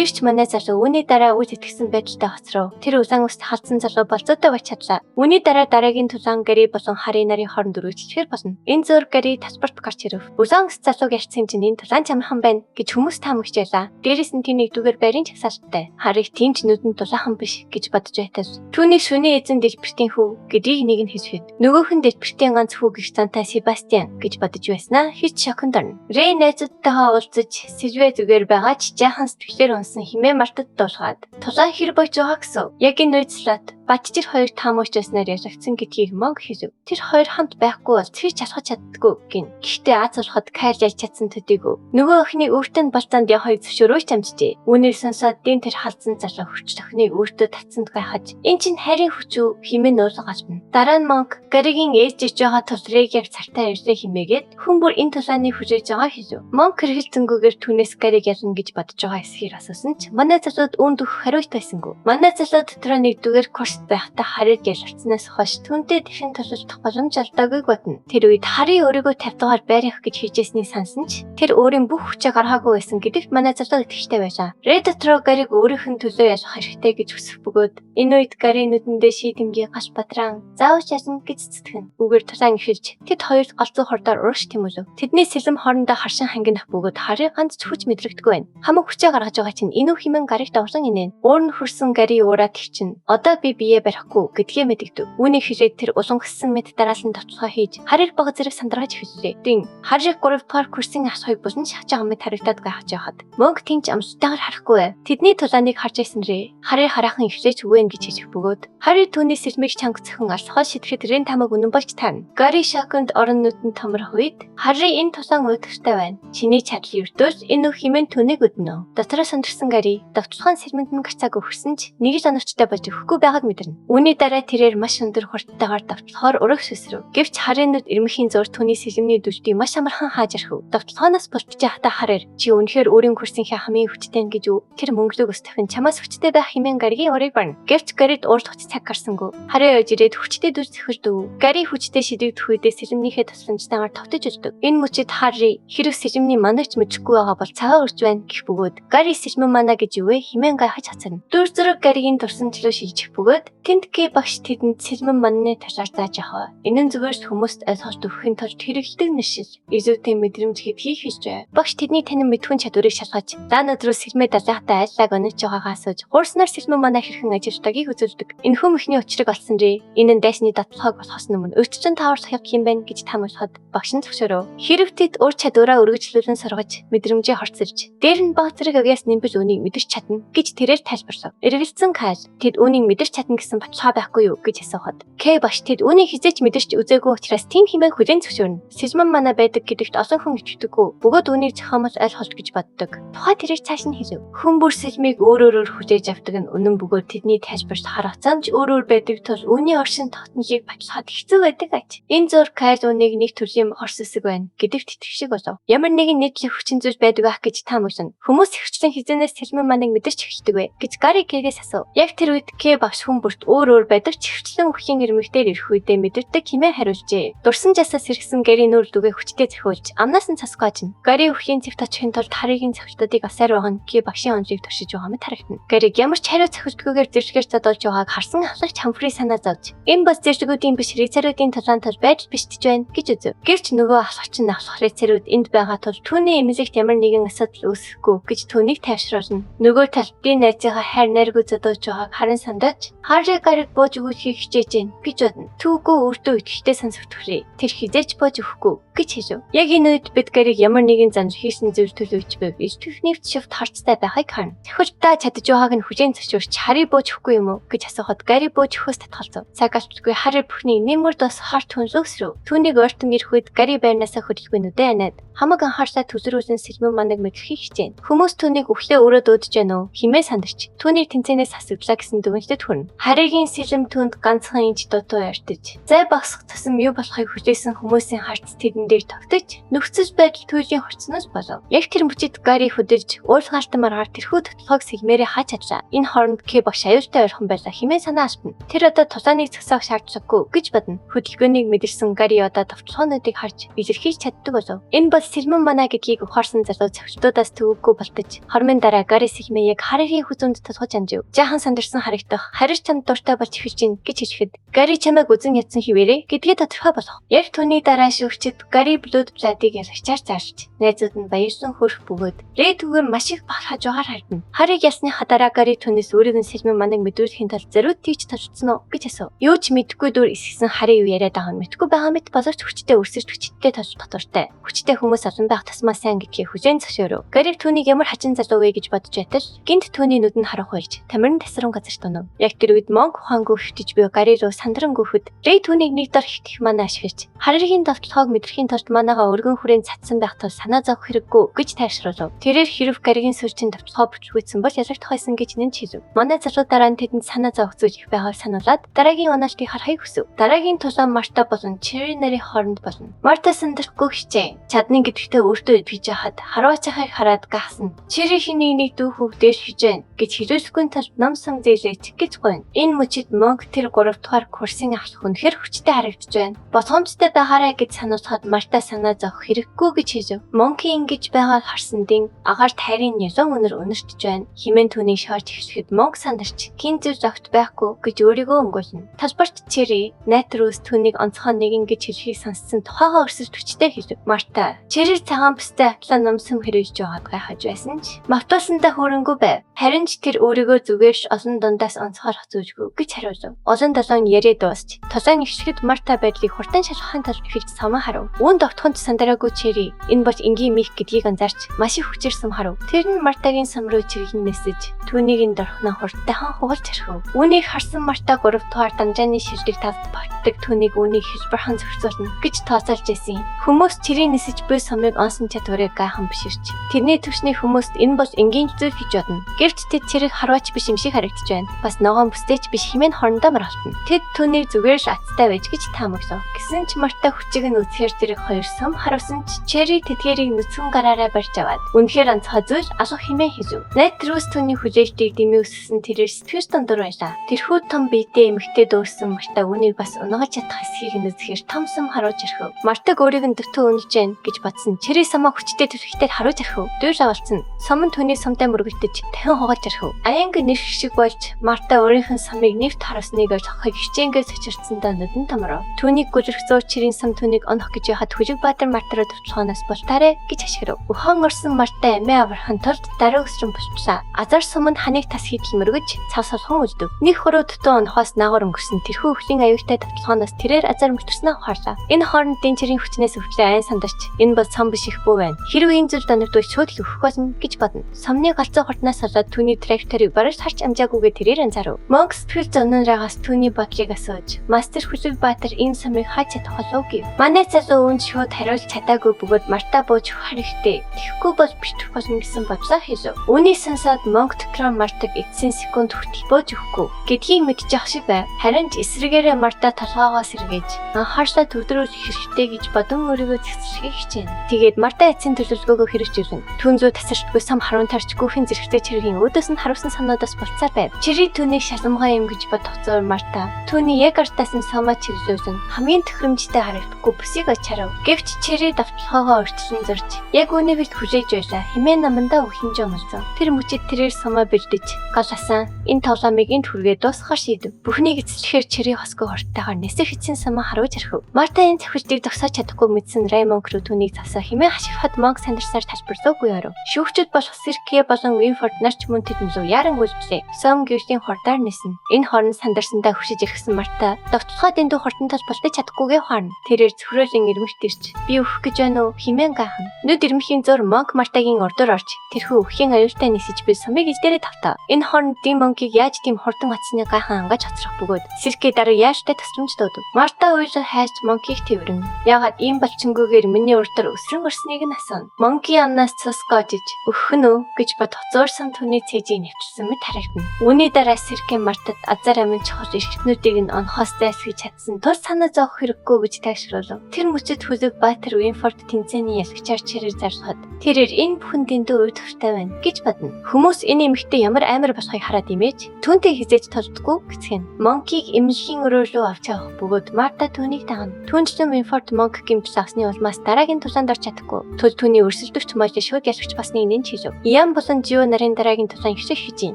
Гэвч манай залуу үүний дараа үл итгэсэн байдалтай хоцров. Тэр улаан үст халдсан залуу болцоотой байж чадлаа. Үүний дараа дараагийн тулаан Гари болон Хари нарын хооронд үргэлжлэхээр болно. Энэ зөөр Гари тасбарт гарч ирв. Улаан үст залууг ярьсан чинь энэ тулаан чамхан байна гэж хүмүүс таамагчаалаа. Дээрээс нь тийм нэгдүгээр байрын чагсаалттай. Хариг тийм ч нүдэнд тулаахан биш гэж бодож байтас. Түүний шүний эзэн Дэлбэртийн хүү гэдгийг нэг нь хэлвэд. Нөгөөх нь Дэлбэртийн ганц хүү гэх зантай Себастьян гэж бодож байснаа хич шоконд орно. Рэй найзуудтайгаа уулзаж Сильвэ зүгээр байгаа ч жаахан сэтгэлээр унсан химээ мартад дуулгаад тулаан хэр болж байгаа гэсэн. Яг энэ үед Слот Батчир хоёр таамагчаснаар яригдсан гэдгийг Монг хэлв. Тэр хоёр хамт байхгүй бол тэр чалхаж чаддгүй гин. Гэхдээ аз болоход Кайл ялж чадсан төдийгүй. Нөгөө охиныг өөртөө балзаанд явахыг зөвшөөрөөж амжжээ. Үүнийг сонсоод Дин тэр халдсан залуу хүч охиныг өөртөө татсанд гайхаж энэ чинь харийн хүч үү хэмээн нуурлах албана. Дараа нь Монг Гаригийн ээж иж байгаа тул Рэг яг цартаа ирсэ хэмээгээд хүн бүр энэ тулааны хүлээж байгаа хэлв. Монг хэргэлзэнгүүгээр түүнээс Гариг ялна гэж бодож байгаа эсхийг асуусан ч манай залууд үүнд өгөх хариулт байсангүй. Манай залуу дотроо нэгдүгээр курс байхдаа Хариг ялцснаас хойш түүнтэй дахин тусалдах боломж алдаагүй бодно. Тэр үед Хари өөрийгөө 50 дугаар байрах гэж хийжсэнийг сансан ч тэр өөрийн бүх хүчийг гаргаагүй байсан гэдэгт манай залуу итгэжтэй байлаа. Рэй дотроо Гариг өөрийнх нь төлөө ялах хэрэгтэй гэж хүсэх бөгөөд энэ үед Гари нүдэндээ шийдэмгий гаш бадран заавч ясна гэж цэцтгэн. Үгээр тулаан ихэлж тэд хоёр галзуу хордоор урагш тэмүүлв. Тэдний сэлэм хоорондоо харшин хангин ах бөгөөд Хари ганц хүч мэдрэгдэхгүй байна. Хамаг хүчээ гаргаж байгаа чинь энэ хэмээн Гариг давсан инээ. Өөр нь хөрсөн Гари уураад чинь одоо би бие барихгүй гэдгээ мэдэгдэв. Үүнийг хэлээд тэр улам гиссэн мэд дараалан товцгоо хийж Хариг бага зэрэг сандрагаж хэллээ. Дин Хариг 3 дугаар курсын асхыг бусан шахаж байгаа мэд харагдаад гайхаж явахад Монг тэнч амсдаагаар харахгүй бай. Тэдний тулааныг харж байсан рээ. Хари хараахан ихлээч үгэн гэж хэлэх бөгөөд Хари түүний сэлмийг чанга цохон алсахаа шидэхэд Рэн тамаг үнэн болж таарна. Гари шоконд орон нүдэнд томрох үед Хари энэ тулаан уйдгартай байна. Чиний чадлын өртөөс энэ үг хэмээн түүнийг өднө. Дотроо сонирсон Гари давталгаан сэлмэнд нь гацааг өгсөн ч нэг л оновчтой болж өгөхгүй байгааг мэдэрнэ. Үүний дараа тэрээр маш өндөр хурдтайгаар давталгаар урагш өсрөв. Гэвч Харийн нүд эрмхийн зур түүний сэлмний дүлтийг маш амархан хааж архив. Давталгаанаас бултж яхата Харир чи үнэхээр өөрийн курсынхаа хамгийн хүчтэй гэж үү? Тэр мөнгөлөг өс дахин чамаас хүчтэй байх хэмээн Гаригийн урыг барна. Гэвч Гарид уурлах цаг гарсангүй. Хари ойж ирээд хүчтэй дүр зөхөрдөв. Гари хүчтэй шидэгдэх үедээ сэлмнийхээ тусламжтайгаар товтож өгдөг. Энэ мөчид Хари хэрэг сэлмний манагч мэдэхгүй байгаа бол цагаа өрж байна гэх бөгөөд Гари сэлмэн мана гэж юу вэ хэмээн гайхаж хацарна. Дүр зэрэг Гаригийн дурсамжлуу шийдэх бөгөөд Тэнтки багш тэдэнд сэлмэн манны ташаар зааж аваа. Энэ нь зүгээр хүмүүст ойлгож өгөхийн тулд хэрэглэдэг нэшил. Изүүтэй мэдрэмж хэдхий хийжээ. Багш тэдний танин мэдхүн чадварыг шалгаж даан өдрөө сэлмээ далайхтай айллаг онож байгаагаа асууж хуурснаар сэлмэн манаа хэрхэн ажилладагыг үзүүлдэг. Энэхүү мөхний учрыг олсон рээ. Энэ нь дайсны дадлахаг болохоос өмнө өчтөн тааварлах яг юм байна гэж таамаглахад багш нь зөвшөөрөв. Хэрвээ тэд ур чадвараа үргэлжлүүлэн сургаж мэдрэмжээ хорцолж дээр нь баг зэрэг авьяас нэмбэл үүнийг мэдэрч чадна гэж тэрээр тайлбарлав. Эргэлзсэн Кайл тэд үүнийг мэдэрч чадна гэсэн баталгаа байхгүй юу гэж асуухад Кэй багш тэд үүнийг хизээч мэдэрч үзээгүй учраас тийм хэмээн хүлээн зөвшөөрнө. Сэлмэн манаа байдаг гэдэгт олон хүн итгэдэггүй. Бөгөөд үүнийг зохиомол ойлгох гэж боддог. Тухай тэрээр цааш нь хэлв. Хүн бүр сэлмийг өөрөөр хүлээж авдаг нь үнэн бөгөөд тэдний тайлбарт харах замж өөр байдаг тул үүний оршин тогтнолыг баталгаад хэцүү байдаг аж. Энэ зур Кайл үүнийг нэг төрлийн хорс эсэг байна гэдэгт итгэх шиг болов. Ямар нэгэн нийтлэг хүчин зүйл байдаг ах гэж таамаглана. Хүмүүс ихчлэн хизэнээс сэлмэн маныг мэдэрч эхэлдэг вэ гэж Гари Кэгээс асуув. Яг тэр үед Кэ багш хүн бүрт өөр байдаг ч хөвчлэн үхлийн ирмэгтээр ирэх үедээ мэдэрдэг хэмээн хариулжээ. Дурсан жасаас сэргсэн Гари нүүр дүгээ хүчтэй зохиулж амнаас нь цасгаажна. Гари үхлийн цэвт очихын тулд Харигийн цавчдуудыг асаар байгаа нь Кэ багшийн онцлог туршиж байгаа мэт харагдана. Гариг ямар ч хариу цохилтгүйгээр зэрлэгээр зодолж байгааг харсан ахлагч хамфрын санаа зовж энэ бас зэрлэгүүдийн биш рицаруудын тулаан тул байж бишдэж байна гэж үзв. Гэвч нөгөө ахлагч нь авах рицарууд энд байгаа тул түүний эмнэлэгт ямар нэгэн асуудал үүсэхгүй гэж түүнийг тайвшруулна. Нөгөө талд би найзынхаа хайр найргүй зодолж байгааг харин сандаж Хари Гариг бууж өгөхийг хичээж байна гэж бодно. Түүгөө өөртөө итгэжтэй сонсогдохрээ. Тэр хизээч бууж өгөхгүй гэж хэлв. Яг энэ үед бид Гариг ямар нэгэн замж хийсэн зүйл төлөвч байв. Итгэх нэвт шивт харцтай байхыг харна. Тэгэхэлдээ чадж байгааг нь хүлээн зөвшөөрч Хари бууж өгөхгүй юм уу гэж асуухад Гари бууж өгөхөөс татгалзав. Цаг алтгүй Хари бүхний нэмэр дос харт хүнлөсрөв. Түүнийг ойртон ирэх үед Гари байрнаасаа хөдөлгөө нүдэ анаад хамаг анхаарсаа төсрүүлсэн сэлмэн маныг мэдлэхийг хичээнэ. Хүмүүс түүнийг өглөө өрөө дуудаж байна уу хэмээн сандарч түүнийг тэнцэнээс асууглаа гэсэн дүгнэлтэд хүрнэ. Харигийн сэлэм түнд ганцхан инж дутуу ярьдаж, зай багсах тусам юу болохыг хүлээсэн хүмүүсийн харц тэдэн дээр тогтож, нөхцөл байдал түүхийн хорцноос болов. Яг тэр мөчид Гарри хөдөлж, уурлахалтмаар тэрхүү тотлогыг сэгмээрээ хааж чадлаа. Энэ хооронд Кэ багш аюултай ойрхон байлаа хэмээн санаа ашигна. Тэр одоо тулааныг зогсоох шаардлагагүй гэж бодно. Хөдөлгөөнийг мэдэрсэн Гарри одоо товтлогоонуудыг харж илэрхийлж чаддаг болов. Энэ бол сэлмэн манаа гэдгийг ухаарсан залуу цогцлуудаас төвөггүй болтож, хормын дараа Гарри сэгмээ яг Харигийн хүзүүнд тулгаж амжив. Жаахан сандарсан харагдах, Хари чамд дуртай болж эхэлж гин гэж хэлэхэд, Гарри чамайг үзэн ядсан хിവэрэ гэдгээ тодорхой болгох. Яг түүний дараа шүүгчид Гарри Блуд Бладыг яригчаар заарч, найзууд нь баярсан хөрөх бөгөөд Рэдүүгээр маш их бахар хажуугаар хардна. Хариг ясны хатараа Гарри түүнээс өөрийн сэлмэн маныг мэдүүлэхийн тулд зориуд тийч толцсон уу гэж асуув. Юу ч мэдгүй дүр эсгсэн Хари юу яриад байгаа нь мэдгүй байгаа мэт боловч хүчтэй өрсөж хүчтэй толж татвартай. Хүчтэй хүмүүс олон байх тасмаа сайн гэдгийг хүлээн зөвшөөрөв. Гарри түүнийг ямар хачин залуу вэ гэж бодож байтал гинт түүний нүдэнд харах байж тамирын тасран газар тунав. Яг тэр үед Монк ухаангүй хөвтөж буй Гарри руу сандран гүхэд Рэй түүнийг нэг дор хитэх манаа ашиглаж Харигийн тоглохоог мэдрэхийн тулд манаага өргөн хүрээнд цацсан байх тул санаа зовх хэрэггүй гэж тайшруулв. Тэрээр хэрв Гарригийн сүрчин тоглохоо бүжгүйсэн бол ялагдах байсан гэж нэн хэлв. Манай залуу дараа нь тэдэнд санаа зовх зүйл их байгааг сануулад дараагийн унаалтыг харахыг хүсв. Дараагийн тулаан Марта болон Черри нарын хооронд болно. Марта сандрахгүй хичээ. Чадны гэдэгтээ өөртөө идэж хахад харваачахыг хараад гахсан. Черри хэнийг нэг дүү хөвгдөөш хижээ гэж хэлүүлэхгүй тул ном сам зээлэж гэж гойно. Энэ мөчид Монк тэр 3 дугаар курсын ахлах үнэхэр хүчтэй харагдаж байна. Бодгомжтой дахаарай гэж сануулхад Марта санаа зовх хэрэггүй гэж хэлв. Монкийн ингэж байгааг харсан дин агаар тайрын нялон өнөр өнөртж байна. Химэн түүний шоорч ихсэхэд Монк сандарч хин зүв зогт байхгүй гэж өөрийгөө өнгөлнө. Талбарт Черри найтрус түүнийг онцгой нэг ингэж хэлхийг сонссон тухайгаа өрсөж хүчтэй хэлв. Марта Черри цагаан бүстэй атлаа номсом хэрвэж байгааг гайхаж байсан ч мавтуулсандаа хөрөнгөө байв. Харин ч тэр өөрийгөө зүгээрш олон дундаас онцгоор хацуужгүй гэж хариулв. Олон долоон яриа дуусч тулаан ихшгэд Марта байдлыг хурдан шалгахын тулд ихэлж самаа харав. Үүнд огтхонд сандараагүй Черри энэ бол энгийн мих гэдгийг анзаарч маш их хүчээр сум харав. Тэр нь Мартагийн сам руу чиргэн нэсэж түүнийг дорхноо хурдтайхан хугалж хархив. Үүнийг харсан Марта 3 дугаар дамжааны шилдэг тавд багтдаг түүнийг үүнийг хэлбэрхан зөрчүүлнэ гэж тооцоолж байсан. Хүмүүс Черри нэсэж буй самыг онсон чадварыг гайхан биширч тэрний төвшний хүмүүст энэ бол энгийн зүйл гэж бодно. Гэвч тэд Черриг харваач биш юм шиг харагдаж байна. Бас ногоон бүстэйч биш хэмээн хоорондоо маргалтна. Тэд түүнийг зүгээр шаттай байж гэж таамаглав. Гэсэн ч Марта хүчиг нь үзэхээр тэрэг хоёр сум харуулсан ч Черри тэдгэрийг нүцгэн гараараа барьж аваад үнэхээр онцгой зүйл алга хэмээн хэлв. Найтрус түүний хүлээлтийг дэмий өссөн тэрээр сэтгэж дундуур байлаа. Тэрхүү том биетэй эмэгтэй дөөссөн Марта үүнийг бас унгаж чадах эсхийг нь үзэхээр том сум харуулж ирхв. Мартаг өөрийг нь дутуу өнөж гэн гэж бодсон. Черри самаа хүчтэй түлхэгтээр харуулж ирхв. Дүүр авалцсан. Сум нь түүний сумтай мөргөлдөж дахин хугалж ирхв. Аянг нэр шиг болж Марта өөрийнх нь самыг нэвт харуулсныг олохыг хичээнгээс хичирцсэндээ нүдэн томроо. Түүнийг гүжрэх зуу Черрийн сам түүнийг онох гэж яхад Хүлэг Баатар Марта руу төвчлөхөөс болтаарэ гэж ашиглав. Ухан орсон Марта эмээ аврахын тулд даруй өсрөн босчлаа. Азар сум нь ханыг тас хийдэл мөргөж цав солхон үлдэв. Нэг хөрөө дутуу онохоос наагур өнгөрсөн тэрхүү өхлийн аюултай төвчлөхөөс тэрээр азар мөртгснөө ухаарлаа. Энэ хоорондын Черрийн хүчнээс өвчлөө айн сандарч энэ бол сам биш их бүү байна. Хэрвээ энэ зүйл доногдвол шууд л өгөх болно гэж бодно. Сомны галзуу хурднаас болоод түүний траекторыг бараж харж амжаагүйгээ тэрээр анзаарав. Монк сэтгэл зовнораагаас түүний бодлыг асууж, Мастер Хүлэг Баатар энэ самыг хааж чадах болов гэв. Манай залуу үүнд шууд хариулж чадаагүй бөгөөд Марта бууж хэрэгтэй. Тэгэхгүй бол битэх болно гэсэн бодлоо хэлв. Үүнийг сонсоод Монк Ткрам Мартаг эцсийн секунд хүртэл бууж өгөхгүй гэдгийг мэдчих шиг байв. Харин ч эсрэгээрээ Марта толгоогоо сэргээж анхаарсаа төвдрүүлэх хэрэгтэй гэж бодон өөрийгөө зэгсэрхийг хичээнэ. Тэгээд Марта эцсийн төлөвлөгөөгөө хэрэгжүүлнэ. Түүнзүү тасарчгүй сам харуун тарч гүүхэн зэрэгтэй Черригийн өөдөөс нь харуулсан санаудаас болцаар байв. Черри түүнийг шалмгай юм гэж бодох зур Марта түүний яг артаас нь самаа чиглүүлсэн хамгийн төхөөрөмжтэй харагдахгүй бүсийг очарав. Гэвч Черри давталхагаа өрчлөн зурж яг үүнийг л хүлээж байлаа. Химээ намандаа өхинж өмөлцөв. Тэр мөчид тэрээр самаа бэлдэж галасан энэ тоглоомыг энд хүргээ дуусгахаар шийдэв. Бүхнийг эзлэхээр Черри хосгүй хурдтайгаар нисэх эцсийн самаа харуулж архив. Марта энэ цавхилтыг зогсоож чадахгүй мэдсэн Раймонд руу түүнийг засаа химээ хашигхад Монк сандарсаар тайлбарлаагүй оров. Шүүгчд болох Сиркия болон Винфорд нар ч мөн тэдэнд лөө яран гүйцлээ. Сом гэрлийн хурдаар нисэн. Энэ хооронд сандарсандаа хүчиж ирсэн Марта тогтолцоо дэндүү хурдантаас болтож чадахгүйгээ харна. Тэрээр цөхрөлийн ирмэгт ирж би өөх гэж байна уу химэн гайхан. Нүд ирмэхийн зур Монк Мартагийн ордоор орж тэрхүү өхийн аюултай нисэж би сумыг эздэр Нэрээ тавтаа. Энэ хооронд Dim Monkey-г яаж тийм хурдан атсны гайхан ангаж хоцрох бөгөөд Cirque дараа яаштай тасрамж дуудаг. Marta уйлан хайж Monkey-г тэрвэрнэ. Ягаад ийм болчингүйгээр миний урдаар өсрөн өрснгийг нь асууна. Monkey амнаас цус гоожиж өгөх нь үү гэж бод хоцоорсон түүний цэжийг нэвчсэн мэт харагдана. Үүний дараа Cirque Martад азар амин чухал эрхтнүүдийг нь онхоос зайлсхийж чадсан тул санаа зовох хэрэггүй гэж тайшруулв. Тэр мөчөд хүлэг Баатар Winford тэнцээний ялагчаар чирээр зарлахад тэрээр энэ бүхэн дэндүү үе төвтэй байна гэж бодно. Хүмүүс энэ эмэгтэй ямар амар болохыг хараад имэж түүнтэй хизээж толддоггүй гэцгэн. Monkey-г эмнэлгийн өрөө рүү авч явах бөгөөд Marta түүнийг дагна. Түүнчлэн Winford Monkey гэмтэл авсны улмаас дараагийн тулаанд орч чадахгүй. Тул түүний өрсөлдөгч мож шууд ялагч басныг нэн чилв. Ян болон Jill нарын дараагийн тулаан ихших хийж.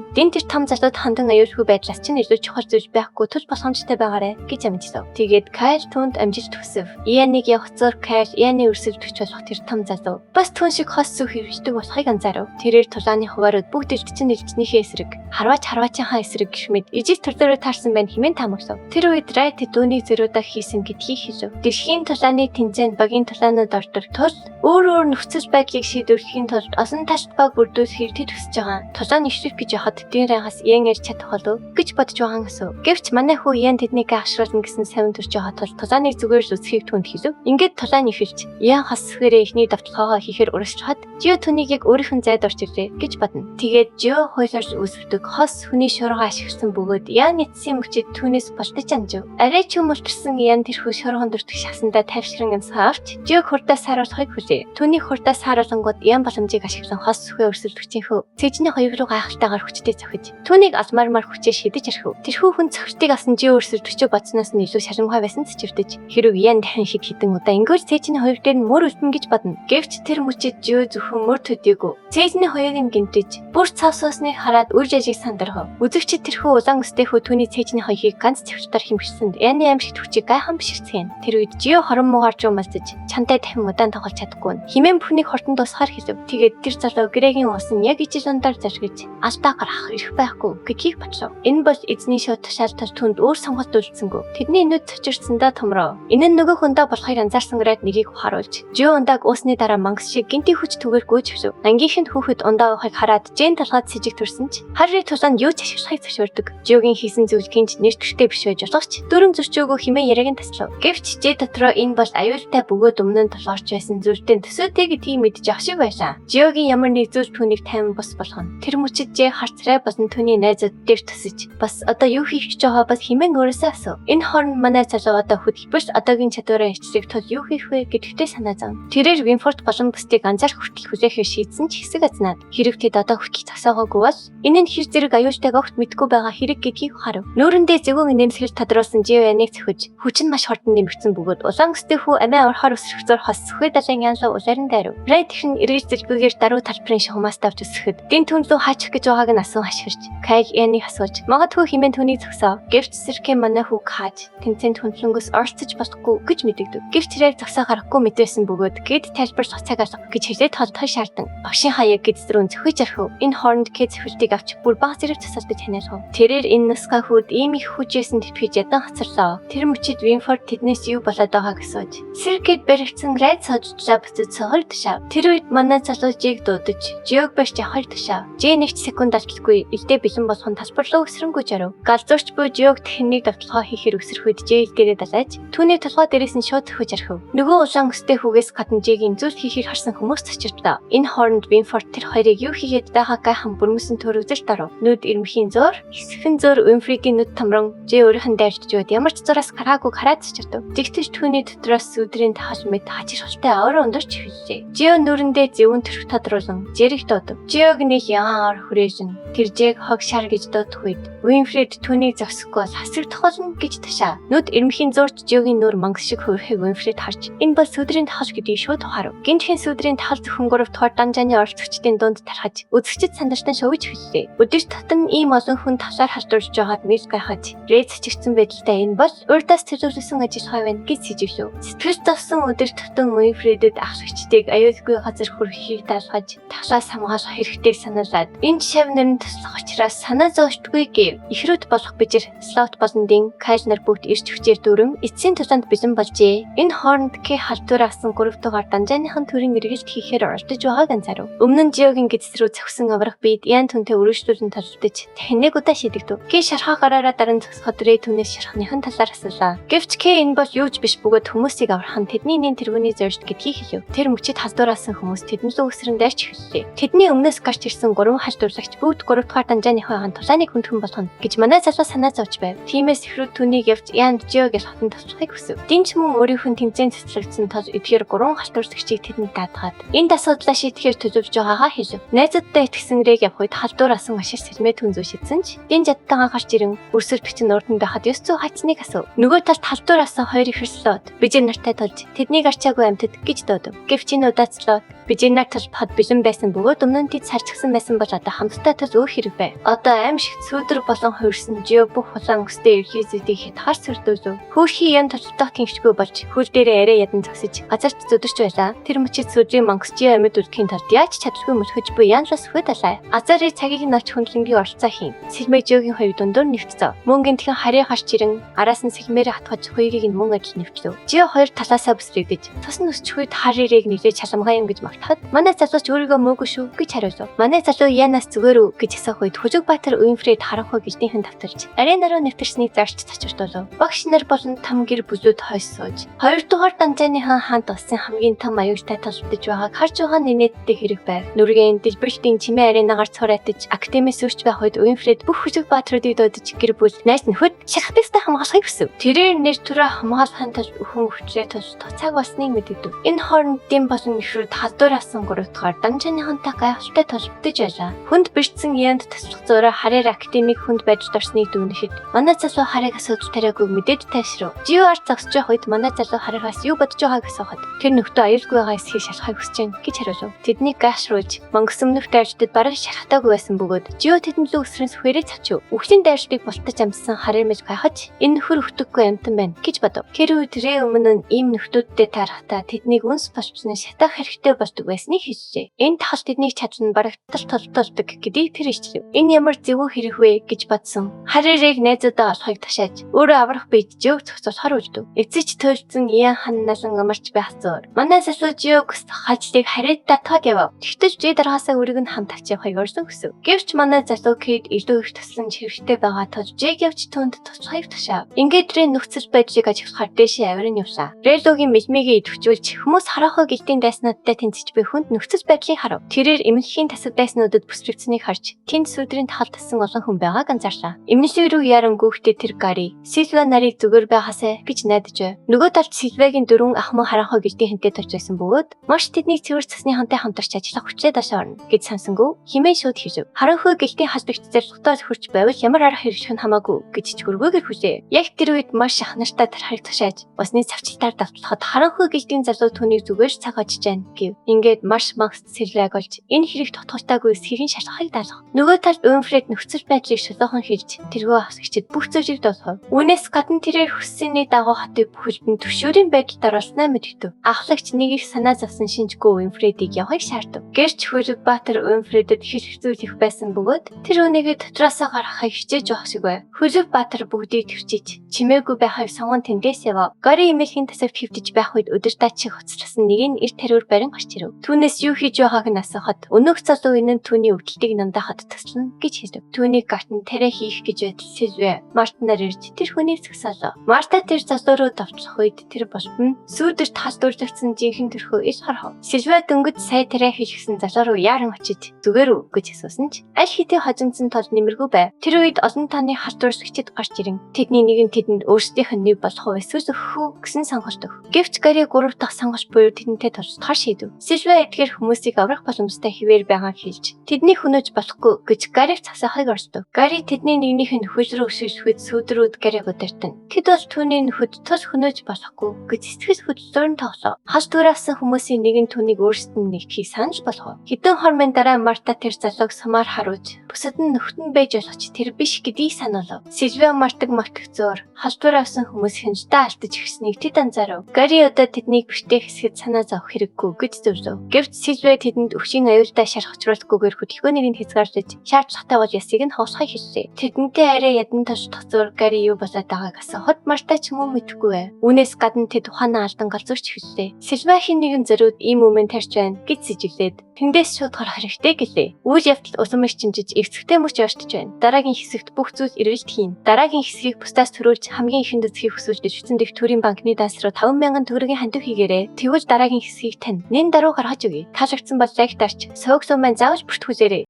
Дин тэр том залууд хандан аюулгүй байдлаас чинь илүү чухал зүйл байхгүй тул боломжтой байгаарэ гэж амжилтав. Тэгээд Kyle түүнд амжилт хүсэв. Ian-ыг явах зур Kyle Ian-ы өрсөлдөгч болох тэр том залуу бас түүн шиг хос зүг хэрэгждэг болохыг анзаарав. Тэрээр тулааны хуваарууд бүгд элчцэн элчцнийхээ эсрэг харваачийнхаа эсрэг гişмэд ижил төрлөөрөө таарсан байна хэмээн таамаглав. Тэр үед Wright дүүнийг зөрөөдөө хийсэн гэдгийг хэлв. Дэлхийн тулааны тэмцээнд багийн тулаанууд ордог тул өөр нөхцөл байдлыг шийдвэрлэхийн тулд олон талт баг бүрдүүлэхийг тэд хүсэж байгаа. Тулааны ишрэх гэж яхад дээрээс Ian ярьж чадах болов гэж бодож байгаа гэсэн. Гэвч манай хүү Ian тэднийг агшруулна гэсэн савин төрж байгаа тул тулааныг зүгээр л үсхийг түнд хэлв. Ингээд тулааны ихэлж Ian хасхээрээ ихний давталгаагаа хийхээр урагшхад Jill түүнийг яг өөрийнх нь зайд орж ирлээ гэж бодно. Тэгээд Jill хойлорж үсвдэг хос хүний шуурга ашигласан бөгөөд Ian эцсийн мөчид түүнээс болтож амжив. Арай ч юм ултарсан Ian тэрхүү шуурган дуртах шахсандаа тайвшран амсаавч Jill хурдаас сааруулахыг хүлээ. Түүний хурдаас сааруулангууд Ian боломжийг ашиглан хос сүхээ өрсөлдөгчийнхөө цэжний хоёрог руу гайхалтайгаар хүчтэй цохиж түүнийг алмармар хүчээр шидэж архив. Тэрхүү хүн цохилтыг асан Jill өрсөлдөгчөө бодсноос нь илүү шалмгай байсан ч чивдэж хэрэг Ian дахин шиг хитэн удаа ингээд цэжний хоёр дээр нь мөр үлдэн гэж бодно. Гэвч тэр мөчид Jill зөвхөн мөр төдийгүй. Цэжний хоёрыг гинтэж бүр цавсуусныг хараад үр жижиг сандархав. Үзэгчид тэрхүү улаан өстэйхүү түүний цэжний хоёрыг ганц цэвчтар хэмжсэнд Ian-ы амьсгт хүчийг гайхан биширцгэн. Тэр үед Jill хорон муугаарч умалцаж чантай дахин удаан тоглож чадахгүй. Химэн бүхнийг хортон дуусгаар хэлв. Тэгээд тэр залуу Грегийн усан яг ижил ундаар заргиж алдаа гарах ирэх байхгүй гэдгийг бодлоо. Энэ бол эзний шууд тушаалтал түнд өөр сонголт үлдсэнгүү. Тэдний нүд цочирсандаа томроо. Энэ нь нөгөө хүндээ болохыг анзаарсан гэрээд нэгийг ухааруулж Jill ундааг уусны дараа мангас шиг гинти хүч түгээр гүйчихв. Ангийнхын хүүхэд ундаа ухахыг хараад Jane талгаад сэжиг төрсөн ч Harry тулаанд юу ч ашиглахыг зөвшөөрдөг. Jill-гийн хийсэн зүйлгийнч нэр төрхтэй биш байж болох ч дөрөв зөрчөөгөө химээ яриаг нь таслав. Гэвч Jane дотроо энэ бол аюултай бөгөөд өмнө нь толгоорч байсан зүйлтэй төсөөтэй гэдгийг мэдж ах шиг байлаа. Jill-гийн ямар нэг зүйл түүнийг тайван бос болгоно. Тэр мөчид Jane харцрай болон түүний найзууд дээр төсөж бас одоо юу хийх гэж байгаа бас химэн өөрөөсөө асуув. Энэ хооронд манай залуу одоо хөдөлбөрт одоогийн чадвараа ичдэг тул юу хийх вэ гэдэгтээ санаа зов. Тэрээр Winford болон бусдыг анзаарах хүртэл хүлээхээ шийдсэн ч хэсэг азнаад хэрэг тэд одоо хүртэл тасаагаагүй бол энэ нь хэр зэрэг аюултайг огт мэдгүй байгаа хэрэг гэдгийг харав. Нүүрэндээ зэгүүн нэмсгэл тодруулсан Jill-ыг цохиж хүчин маш хурдан нэмэгдсэн бөгөөд улаан өстэйхүү амиа орохоор өсрөх зур хос сүхэ далайн янлуу улаан дайрав. Wright их нь эргэж зэрбэгээр даруй талбарын шахмаас давж өсөхөд дэн түн рүү хаачих гэж байгааг нь асуун хашгирч Kyle Ian-ыг асууж магадгүй хэмээн түүнийг зогсоо. Гэвч Cirque манай хүүг хааж тэмцээнд хүндлэнгөөс оролцож болохгүй гэж мэдэгдэв. Гэвч тэрээр зогсоо гарахгүй мэдээсэн бөгөөд гэд тайлбар цацаг алга гэж хэлээд толдохыг шаардсан. Багшийн хаяг гэдэс рүү зөхөж архив. Энэ хооронд Kate зөвхөлтийг авч бүр баг зэрэг тасалдаж ханиалгав. Тэрээр энэ насгаа хүүд ийм их хүчээсэн тэтгэж ядан хацарлаа. Тэр мөчид Winford тэднээс юу болоод байгааг асууж Cirque баригдсан Wright сождлаа буцаж цогоор тушаав. Тэр үед манай залуу Jake дуудаж Jill барьж явахаар тушаав. Jane нэг секунд алдалгүй элдээ бэлэн болгон талбар руу өсрөнгөө жарав. Галзуурч буй Jill техник давталгаа хийхээр өсрөх үед Jake дээрээ далайж түүний толгой дээрээс нь шууд зөхөж архив. Нөгөө улаан өстэй хүүгээс гадна Jake-ийн зүйл хийхийг харсан хүмүүс цочирдлаа. Энэ хооронд Winford тэр хоёрыг юу хийгээд байгааг гайхан бүрмөсөн төр үзэж дарав. Нүд ирмхийн зөөр, хэсхэн зөөр Winfrey-гийн нүд тамран Jay өөрийнх нь дайрч жоод ямар ч зураас гараагүй хараад цочирдав. Тэгтэж түүний дотроос сүдрийн тахал мэд хачир шалтай орон ундарч хилжээ. Jay нүрэндээ зэвүүн төрх тодруулан Jerry дуудав. Jay-г нэг яар хүрээжин тэр Jake хог шар гэж дуудах үед Winfrey түүнийг зогсохгүй хасраг тохолно гэж ташаа. Нүд ирмхийн зөөрч Jay-гийн нүр мангас шиг хөрөхийг Winfrey харж энэ бол сүдрийн тахал гэдгийг шууд ухаарав. Гинтхэн сүдрийн тахал зөвхөн 3 дугаар данжааны оролцогчдын дунд тархаж үзэгчд сандарчсан шовж хэллээ. Өдөр татан ийм олон хүн талаар халдварж байгаад мис гайхаж Red чигтсэн байдалтай энэ бол урдаас төлөвлөсөн ажиллагаа байна гэж сэжвлэв. Сэтгэл зовсон өдөр татан Winfrey-дэд ахлагчдыг аюулгүй газар хүрэхийг даалгаж таглаас хамгаалах хэрэгтэйг сануулад энэ шав нэрн туслах учраас санаа зовштгүй гэв. Ихрүүд болох бижир Slot болон Ding Kyle нар бүгд ирж хүчээр дүүрэн эцсийн тулаанд бэлэн болжээ. Энэ хооронд K халдвар авсан 3 дугаар данжааныхан төрийн мэрэгжилт хийхээр оролдож байгааг анзаарав. Өмнө нь Jill-гийн гэдэс рүү зогсон аврах бид ян түнтэй өрөөжлүүлэн талдаж таныг удаа шийдэгдэв. Ки шархаа гараараа дараа нь зогсоход Рэй түнээс шарханыхан талаар асуулаа. Гэвч К энэ бол юуж биш бөгөөд хүмүүсийг аврах нь тэдний нэн тэргүүний зорьж гэдгийг хэлв. Тэр мөчид халдвараасан хүмүүс тэдэн лүү өсрөн дайрч эхэллээ. Тэдний өмнөөс гарч ирсэн 3 халдварлагч бүгд 3 дугаар данжааныхаа тулааныг хүндхэн болгоно гэж манай залуу санаа зовж байв. Тиймээс ихрүүд түүнийг явж Ян Жио гэж хотод тусахыг хүсв. Динч мөн өөрийнх нь тэмцээн цэцлэгдсэн тул эдгээр 3 халдварлагчийг тэдэнд даатгаад энэ асуудлаа шийдэхээр төлөвлөж байгаагаа хэлв. Найзуудтай итгэсэн Рэг явх үед халдвараасан машин сэлмээ түнзүү шидсэн ч Дин жадтайгаа гарч ирэн өрсөлдөгч нь урд нь байхад 900 хайцныг асуув. Нөгөө талд халдвараасан хоёр ихэрслээд бижин нартай тулж тэднийг арчаагүй амьтад гэж дуудав. Гэвч энэ удаацлаад бижин нар талбахад бэлэн байсан бөгөөд өмнө нь тэд сарчсан байсан бол одоо хамтдаа тул өөр хэрэг байв. Одоо аим шиг сүүдэр болон хувирсан Жио бүх улаан өстэй ерхийзүүдийг хятгаар сөрдөөзөв. Хөөрхий ян толцдог тэнхчгүй болж хөл дээрээ арай ядан зогсож газарт зүдэрч байлаа. Тэр мөчид сүдрийн мангас Жио амьд үлдэхийн тулд яаж чаддгүй мөсгөж буй янлас хөт алаа. Азарын цагийг норч хүндлэнгийн оролцоо хийн. Сэлмээ Жиогийн хувь дундуур нэвтцээ. Мөн гинтхэн харийн гарч ирэн араас нь сэлмээрээ хатгаж хоёрыг нь мөн адил нэвчлэв. Жио хоёр талаасаа бүсрэгдэж цус нь өсчих үед харийг нэлээд шаламгаа юм гэж магтахад манай залууч өөрийгөө мөөгүй шүү гэж хариулв. Манай залуу Янаас зүгээр үү гэж асуух үед Хүжигбаатар Уинфред харанхуй гэлтийнхэн давтарч аренаруу нэвтэрснийг зарч цачирдуулв. Багш нар болон там гэр бүзүүд хойс сууж 2 дугаар данжааныхан хаант усан хамгийн том аюултай талбдаж байгааг харж байгаа нэнэттэй хэрэг байв. Нүргийн дэлбэртийн чимээ аренагаар цуурайтаж академиэс өрч байх үед Уинфред бүх Хүжигбаатруудыг дуудаж гэр бүл найз нөхөд шахтагстай хамгаалахыг хүсв. Тэрээр нэр төрөө хамгаалахын тулд өхөн өвчлээ тус цаг болсныг мэдэгдэв. Энэ хооронд Дин болон ихрүүд халдвараасан 3 дугаар данжааныхантай гайхалтай толбдож байлаа. Хүнд бэрчсэн Янд таслах зөөрэ хараар академик хүнд байж дорсныг дүгнэхэд манай залуу харыг асуудал тариагүй мэдээд тайшрав. Жио арт зогсож байх үед манай залуу хараагаас юу бодож байгааг асуухад тэр нөхдөө аюулгүй байгаа эсхийг шалахыг хүсэж байна гэж хариулв. Тэднийг гашруулж мангас өмнөх дайрчдад бараг шархтаагүй байсан бөгөөд Жио тэдэнд лүү өсрөн сүхээрээ цачив. Үхлийн дайрчдыг бултаж амссан хараар мэж гайхаж энэ нөхөр өвтөггүй амтан байна гэж бодов. Тэр үед Рэй өмнө нь ийм нөхдүүдтэй таарахтаа тэднийг үнс болчихсон шатаах хэрэгтэй болдог байсныг хэлжээ. Энэ тахал тэднийг чадсан барагдтал толтолдог гэдгийг тэр ичлэв. Энэ ямар зөвөө хэрэг вэ гэж бодсон. Харирыг найзуудаа олохыг ташааж өөрөө аврах бийж Жиог зогсоолохоор үлдэв. Эцэж төлцөн Ян ханналан амарч байх зөөр. Манай залуу Жиог хажлыг харид татгаад явав. Тэгтэл Жи дараасаа үрэг нь хамтагч явахыг орсон хүсв. Гэвч манай залуу Кэд илүү их туслан хэрэгтэй байгаа тул Жиг явж түнд туслахыг тушаав. Ингээд Рэй нөхцөл байдлыг ажиглахаар дээшээ авиран явлаа. Рэйлогийн мэлмигээ идэвхжүүлж хүмүүс харахаа гэлтийн дайснуудтай тэнцэж буй хүнд нөхцөл байдлыг харав. Тэрээр эмнэлгийн тасаг дайснуудад бүсрэгдсэнийг харж тэнд сүдрийн тахал тасан олон хүн байгааг анзаарлаа. Эмнэлэг рүү яран гүөхтэй тэр Гари Сильва нарыг зүгээр байхасаа гэж найдаж байв. Нөгөө талд Сильвагийн 4 ах мөн харанхуй гэлтийн хэнтэй төрж байсан бөгөөд маш тэднийг цэвэр цасны хантай хамтарч ажиллах хүчлээ дашаа орно гэж сансангүй химээ шууд хийв. Харанхуй гэлтийн халдварт зорилготой хурж байвал ямар арга хэрэглэх нь хамаагүй гэж чигүргүйгээр хүлээ. Яг тэр үед маш шахнартай тархийг тушааж усны цавчлалтаар давталхад харанхуй гэлтийн залуу түүнийг зүгээр цаг очиж байна гэв. Ингээд маш магс Сильваг олж энэ хэрэг тотгоолтаагүй эсхийг шалгахыг даалгав. Нөгөө талд Уинфред нөхцөл байдлыг шулуухан хэлж тэргөө хасгчид бүх зүйлийг дуусгав. Үүнээс гадна тэрээр хүссэний дагуу хотыг бүхэлдэн төвшөөрийн байдалд оруулснаа мэдгэв. Ахлагч нэг их санаа зовсон шинжгүй Уинфредийг явахыг шаардав. Гэрч Хүжигбаатар Уинфредэд хэлэхцүүлэх байсан бөгөөд тэр үнийгээ дотроосоо гаргахыг хичээж байх шиг байв. Хүжигбаатар бүгдийг төвчиж чимээгүй байхыг сонгон тэндээс явав. Гари эмээхийн тасавт хөвдөж байх үед өдөртаа чих хоцросон нэг нь эрт тариур барин гарч ирэв. Түүнээс юу хийж байгааг нь асуухад өнөөх залуу энэ нь түүний өвдөлтийг нандаахад таслана гэж хэлв. Түүнийг гартан тарай хийх гэж байтал Сильвэ Мартинаар ирж тэр хүнийг згсаалаа. Марта тэр залуу руу давтлах үед тэр болтон сүүдэрт халдварлагдсан жинхэнэ төрхөө ил харав. Сильвэ дөнгөж сая тарай хийхсэн залуу руу яаран очиж зүгээр үү гэж асуусан ч аль хэдийн хожимдсан тул нэмэргүй байв. Тэр үед олон таны халдварлагчид гарч ирэн тэдний нэг нь тэдэнд өөрсдийнх нь нэг болох уу эсвэл өгөх үү гэсэн сонголт өг. Гэвч Гари 3 дахь сонгож буюу тэдэнтэй тулцахаар шийдэв. Сильвэ эдгээр хүмүүсийг аврах боломжтой хэвээр байгааг хэлж тэднийг хөнөөж болохгүй гэж Гариг цагсаахыг орсдов. Гари тэдний нэгнийх нь нөхөж рүү өшөөсөхөд сүүдрүүд Гариг удирдан. Тэд бол түүний нөхөд тус хөнөөж болохгүй гэж сэтгэл хөдлөлөөр нь тоглоо. Халдвараасан хүмүүсийн нэг нь түүнийг өөрсдөд нь нэгтгэхийг санаж болгов. Хэдэн хормын дараа Марта тэр залууг сумаар харуулж бусад нь нөхөн байж болох ч тэр биш гэдгийг сануулав. Сильвэ Мартаг зөөр халдвараасан хүмүүс хянжтаа алдаж ирснийг тэд анзаарав. Гари одоо тэднийг бэртээ хэсгэд санаа зовох хэрэггүй гэж зөвлөв. Гэвч Сильвэ тэдэнд өвчин аюултай шархачруулахгүйгээр хөдөлгөөнийг нь хязгаарлаж шаардлагатай бол ясыг нь хоослохыг хэллээ. Тэдэнтэй арай ядан тослох зур Гари юу болоод байгааг асуухад Марта ч юм уу мэдэхгүй байв. Үүнээс гадна тэд ухаанаа алдан галзуурч эхэллээ. Сильвахийн нэгэн зориуд ийм өмнө тарьж байна гэж сэжиглээд тэндээс шууд гарах хэрэгтэй гэлээ. Үйл явдал усамж чинжиж эвсэгтэй мөч явж байна. Дараагийн хэсэгт бүх зүйл эргэлт хийн. Дараагийн хэсгийг бусдаас төрүүлж хамгийн ихэнд эзэхийг хүсвэж дэвшсэн дэх төрийн банкны данс руу 5,000 төгрөгийн хандив хийгээрэй. Тэгвэл дараагийн хэсгийг тань. Нэн даруй гаргаж өгье. Таашагдсан бол лайк дарч, сувг сумын заавч бүртгүүлээрэй.